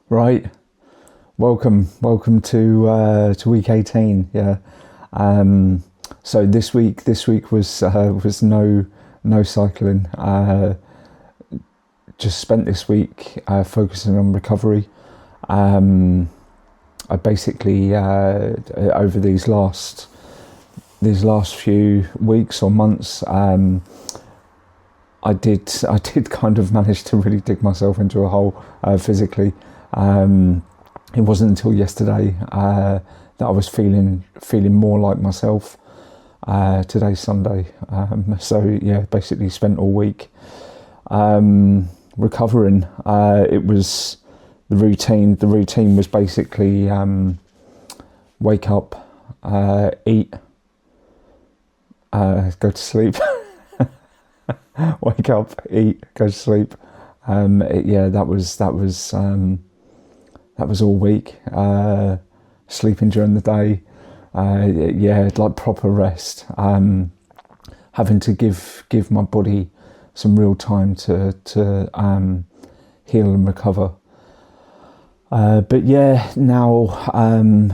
Right, welcome to week 18. Yeah. So this week was no cycling. Just spent this week focusing on recovery. I basically over these last few weeks or months, I did kind of manage to really dig myself into a hole physically. It wasn't until yesterday that I was feeling more like myself. Today's Sunday, so yeah, basically spent all week recovering. It was the routine. The routine was basically wake up, eat, go to sleep. Wake up, eat, go to sleep. That was all week. Sleeping during the day. Like proper rest. Having to give my body some real time to heal and recover. But yeah, now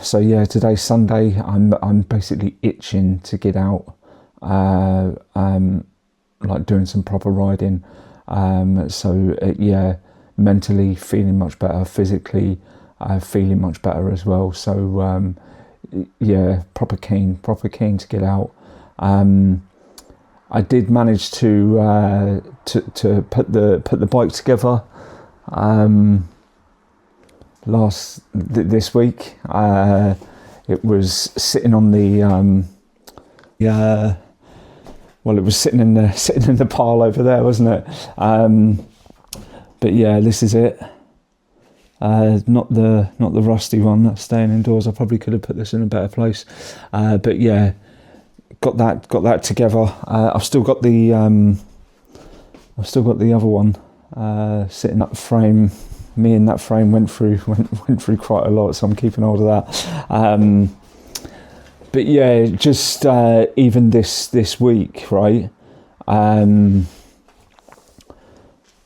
today's Sunday. I'm basically itching to get out. Like doing some proper riding. Mentally feeling much better, physically feeling much better as well. So proper keen to get out. I did manage to put the bike together this week. It was sitting on the it was sitting in the pile over there, wasn't it? But yeah, this is it. Not the rusty one that's staying indoors. I probably could have put this in a better place. But yeah, got that together. I've still got the other one sitting up frame. Me and that frame went through quite a lot, so I'm keeping hold of that. But yeah, just even this week, right?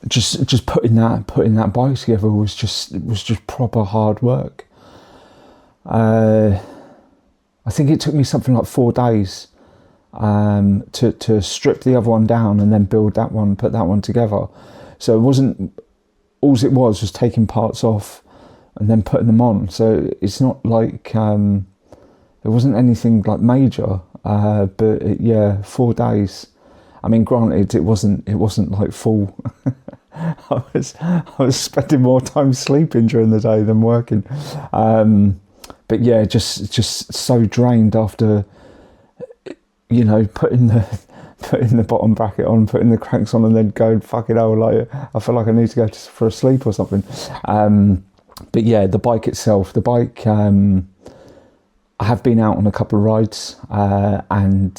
Just putting that bike together was just proper hard work. I think it took me something like 4 days to strip the other one down and then build that one, put that one together. So it wasn't, all it was taking parts off and then putting them on. So it's not like there wasn't anything like major, but 4 days. I mean, granted, it wasn't like full. I was spending more time sleeping during the day than working. But yeah, just so drained after, putting the bottom bracket on, putting the cranks on, and then going, fucking hell, like I feel like I need to go for a sleep or something. But yeah, the bike itself, I have been out on a couple of rides, and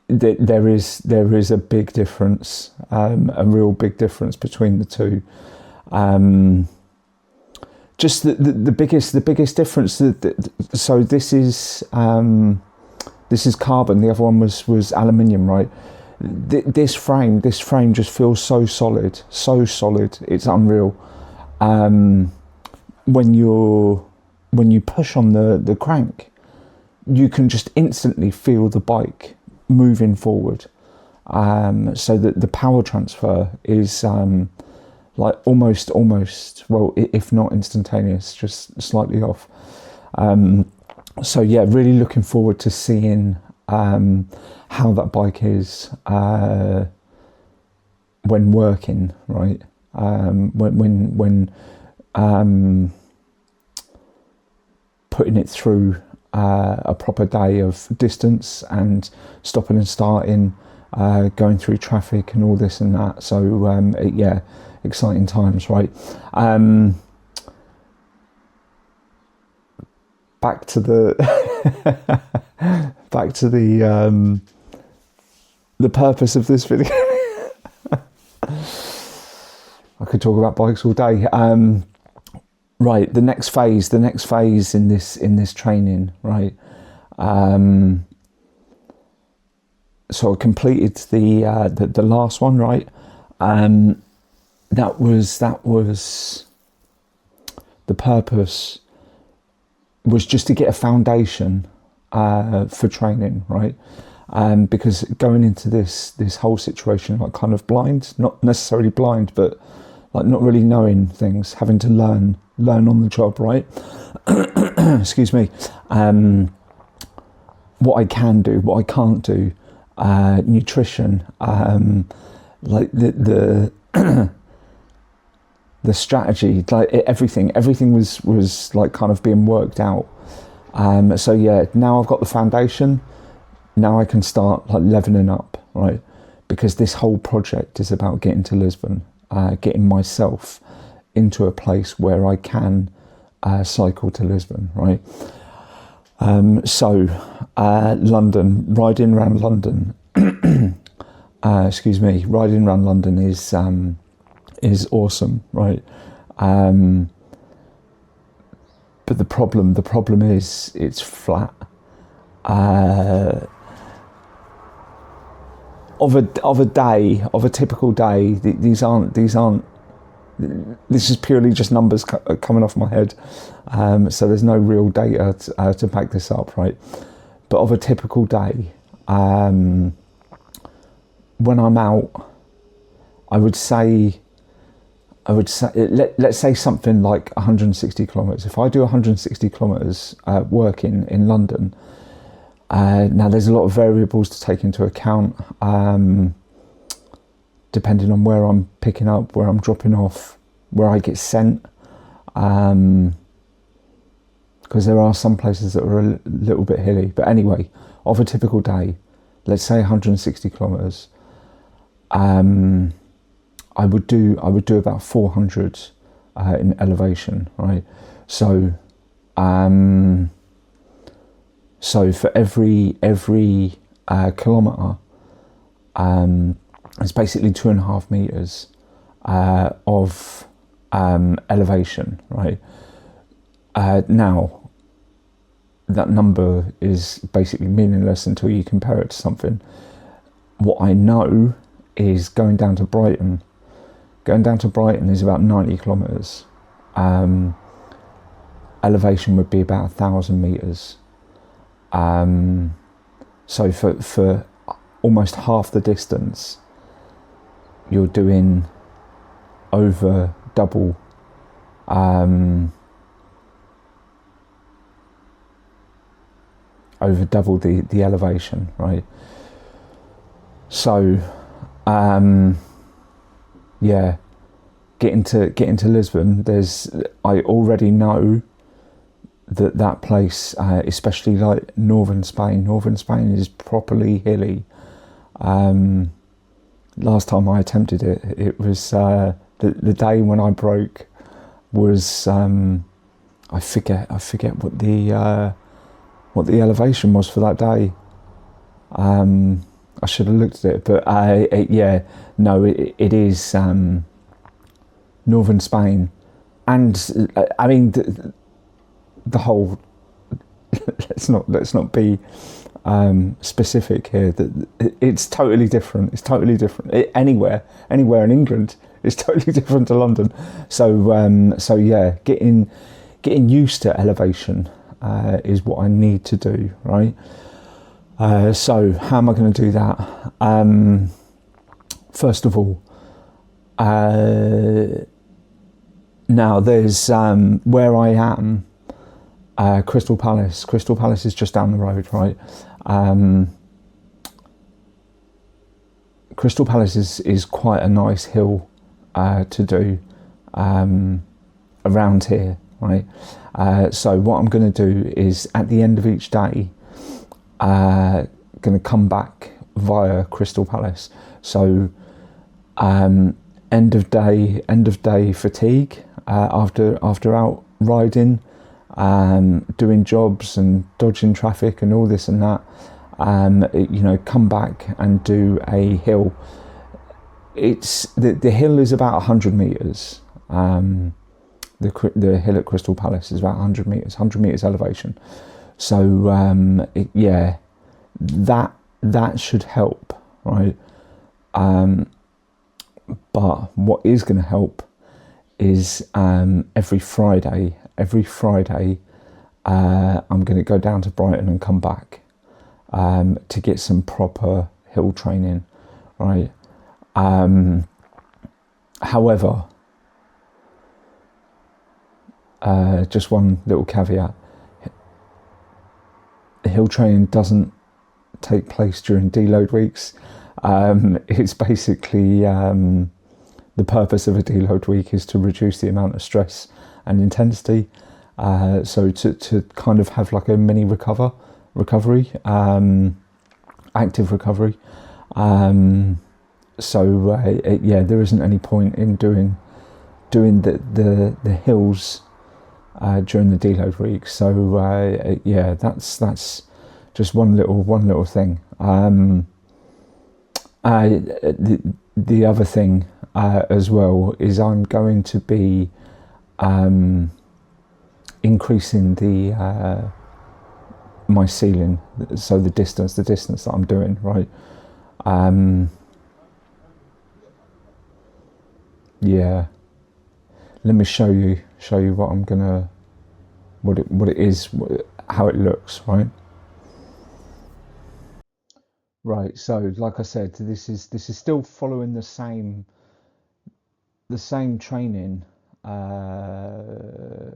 there is a big difference, a real big difference between the two. Just the biggest difference. So this is carbon. The other one was aluminium, right? This frame just feels so solid. It's unreal. When you push on the crank, you can just instantly feel the bike moving forward. So that the power transfer is like almost, well, if not instantaneous, just slightly off. So yeah, really looking forward to seeing how that bike is when working, right? When putting it through a proper day of distance and stopping and starting, going through traffic and all this and that. So exciting times, right? Back to the purpose of this video. I could talk about bikes all day. Right, the next phase in this training, right? So I completed the last one, right? That was the purpose was just to get a foundation for training, right? Because going into this whole situation, like kind of blind, not necessarily blind, but like not really knowing things, having to learn on the job, right? Excuse me. What I can do, what I can't do, nutrition, like the the strategy, like everything was like kind of being worked out. So yeah, now I've got the foundation. Now I can start like leveling up, right? Because this whole project is about getting to Lisbon, getting myself into a place where I can cycle to Lisbon, right? London, riding around London, riding around London is awesome, right? But the problem is it's flat. Of a typical day, these aren't. This is purely just numbers coming off my head, so there's no real data to back this up, right? But of a typical day, when I'm out, I would say, let's say something like 160 kilometres. If I do 160 kilometres working in London, now there's a lot of variables to take into account, depending on where I'm picking up, where I'm dropping off, where I get sent, because there are some places that are a little bit hilly. But anyway, of a typical day, let's say 160 kilometres, I would do about 400 in elevation, right? So for every kilometre, it's basically 2.5 meters of elevation, right? Now, that number is basically meaningless until you compare it to something. What I know is going down to Brighton. Going down to Brighton is about 90 kilometres. Elevation would be about 1,000 metres. So for almost half the distance, you're doing over double the elevation, right? So yeah, getting to Lisbon, I already know that place, especially like northern Spain is properly hilly. Last time I attempted it was the day when I broke was I forget what the elevation was for that day. I should have looked at it, but it is northern Spain, and I mean the whole. let's not be specific here. That it's totally different. It's totally different. Anywhere in England is totally different to London. So yeah, getting used to elevation is what I need to do, right? So how am I going to do that? First of all, now there's where I am, Crystal Palace. Crystal Palace is just down the road, right? Crystal Palace is quite a nice hill to do around here, right? So what I'm going to do is at the end of each day, going to come back via Crystal Palace. So end of day fatigue after out riding, doing jobs and dodging traffic and all this and that. Come back and do a hill. It's the hill is about 100 meters. The hill at Crystal Palace is about 100 meters elevation. So that should help, right? But what is going to help is every Friday. I'm going to go down to Brighton and come back to get some proper hill training, right? However, just one little caveat: hill training doesn't take place during deload weeks. It's basically the purpose of a deload week is to reduce the amount of stress and intensity. So to kind of have like a mini recovery, active recovery. Yeah, there isn't any point in doing the hills during the deload week. So yeah, that's just one little thing. The other thing as well is I'm going to be increasing the my ceiling, so the distance that I'm doing, right? Yeah, let me show you what I'm gonna what it is, how it looks, right? Right, so like I said, this is still following the same training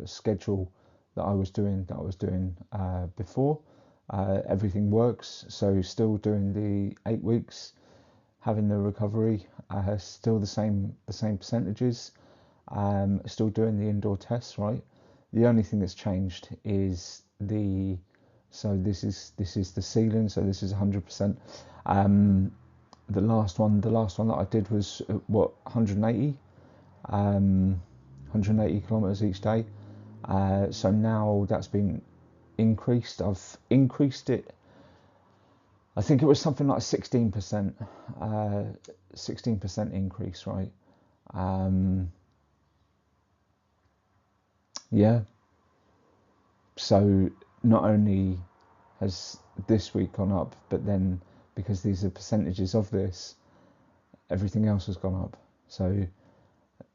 schedule that I was doing before. Everything works, so still doing the 8 weeks, having the recovery, still the same percentages, still doing the indoor tests, right? The only thing that's changed is so this is the ceiling, so this is 100%. The last one that I did was 180 kilometers each day. So now that's been increased. I've increased it. I think it was something like 16%, 16% increase, right? Yeah. So not only has this week gone up, but then because these are percentages of this, everything else has gone up. So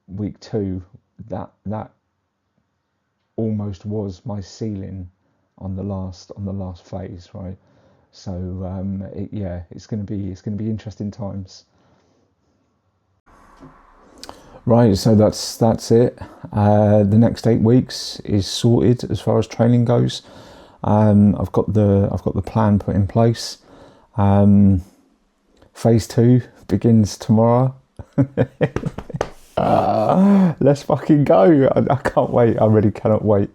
week 2, that almost was my ceiling on the last phase, right? So yeah, it's going to be interesting times. Right, so that's it. The next 8 weeks is sorted as far as training goes. I've got the plan put in place. Phase 2 begins tomorrow. Let's fucking go! I can't wait. I really cannot wait.